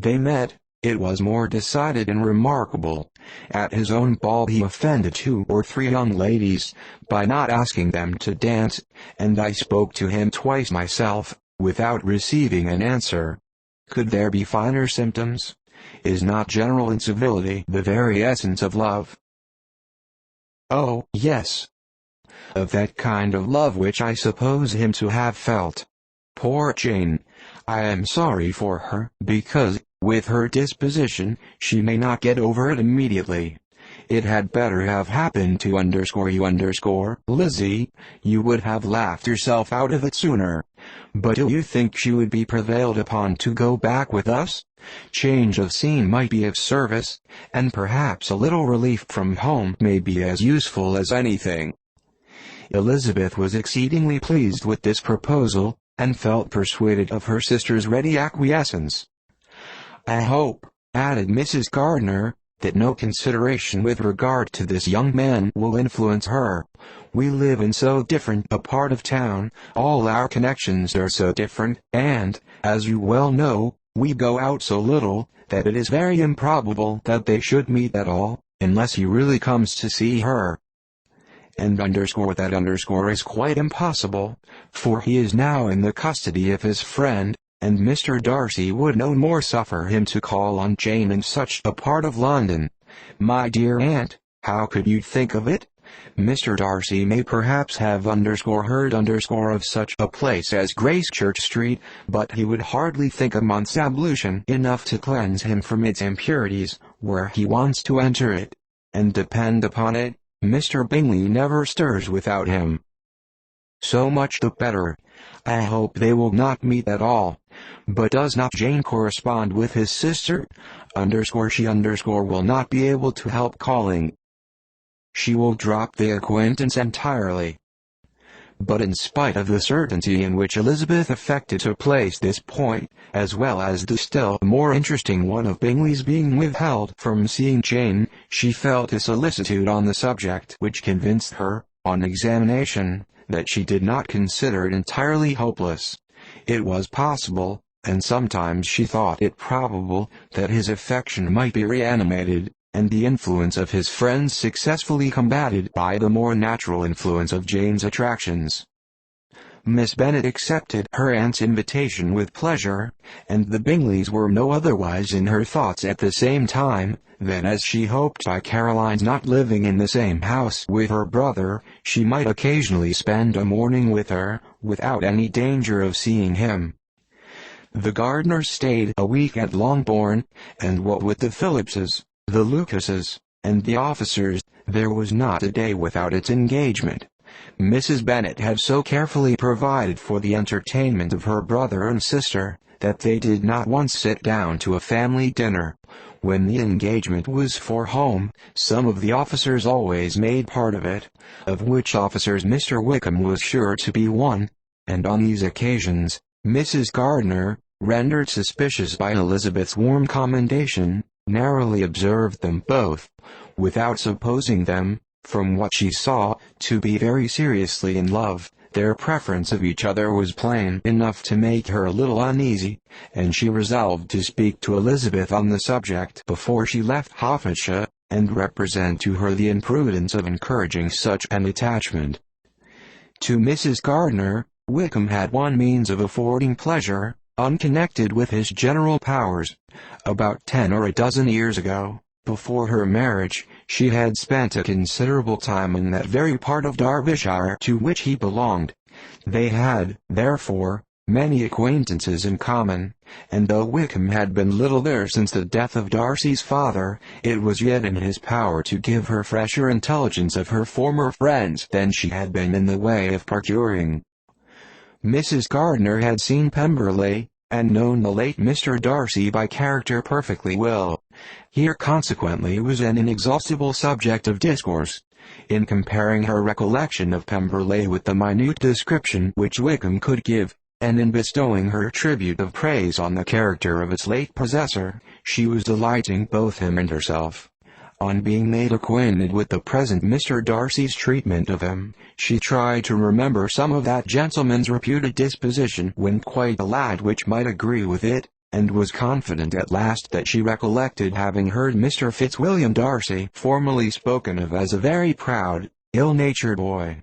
they met, it was more decided and remarkable. At his own ball he offended 2 or 3 young ladies, by not asking them to dance, and I spoke to him twice myself, without receiving an answer. Could there be finer symptoms? Is not general incivility the very essence of love? Oh, yes. Of that kind of love which I suppose him to have felt. Poor Jane! I am sorry for her, because, with her disposition, she may not get over it immediately. It had better have happened to you Lizzy, you would have laughed yourself out of it sooner. But do you think she would be prevailed upon to go back with us? Change of scene might be of service, and perhaps a little relief from home may be as useful as anything. Elizabeth was exceedingly pleased with this proposal, and felt persuaded of her sister's ready acquiescence. I hope, added Mrs. Gardiner, that no consideration with regard to this young man will influence her. We live in so different a part of town, all our connections are so different, and, as you well know, we go out so little, that it is very improbable that they should meet at all, unless he really comes to see her. And that is quite impossible, for he is now in the custody of his friend, and Mr. Darcy would no more suffer him to call on Jane in such a part of London. My dear aunt, how could you think of it? Mr. Darcy may perhaps have heard of such a place as Gracechurch Street, but he would hardly think a month's ablution enough to cleanse him from its impurities, where he wants to enter it. And depend upon it, Mr. Bingley never stirs without him. So much the better. I hope they will not meet at all. But does not Jane correspond with his sister? She will not be able to help calling. She will drop the acquaintance entirely. But in spite of the certainty in which Elizabeth affected to place this point, as well as the still more interesting one of Bingley's being withheld from seeing Jane, she felt a solicitude on the subject which convinced her, on examination, that she did not consider it entirely hopeless. It was possible, and sometimes she thought it probable, that his affection might be reanimated, and the influence of his friends successfully combated by the more natural influence of Jane's attractions. Miss Bennet accepted her aunt's invitation with pleasure, and the Bingleys were no otherwise in her thoughts at the same time, than as she hoped by Caroline's not living in the same house with her brother, she might occasionally spend a morning with her, without any danger of seeing him. The Gardiners stayed a week at Longbourn, and what with the Phillipses, the Lucases, and the officers, there was not a day without its engagement. Mrs. Bennet had so carefully provided for the entertainment of her brother and sister, that they did not once sit down to a family dinner. When the engagement was for home, some of the officers always made part of it, of which officers Mr. Wickham was sure to be one, and on these occasions, Mrs. Gardiner, rendered suspicious by Elizabeth's warm commendation, narrowly observed them both, without supposing them, from what she saw, to be very seriously in love. Their preference of each other was plain enough to make her a little uneasy, and she resolved to speak to Elizabeth on the subject before she left Hertfordshire, and represent to her the imprudence of encouraging such an attachment. To Mrs. Gardiner, Wickham had one means of affording pleasure, unconnected with his general powers. About 10 or a dozen years ago, before her marriage, she had spent a considerable time in that very part of Derbyshire to which he belonged. They had, therefore, many acquaintances in common, and though Wickham had been little there since the death of Darcy's father, it was yet in his power to give her fresher intelligence of her former friends than she had been in the way of procuring. Mrs. Gardiner had seen Pemberley, and known the late Mr. Darcy by character perfectly well. Here consequently was an inexhaustible subject of discourse. In comparing her recollection of Pemberley with the minute description which Wickham could give, and in bestowing her tribute of praise on the character of its late possessor, she was delighting both him and herself. On being made acquainted with the present Mr. Darcy's treatment of him, she tried to remember some of that gentleman's reputed disposition when quite a lad which might agree with it, and was confident at last that she recollected having heard Mr. Fitzwilliam Darcy formerly spoken of as a very proud, ill-natured boy.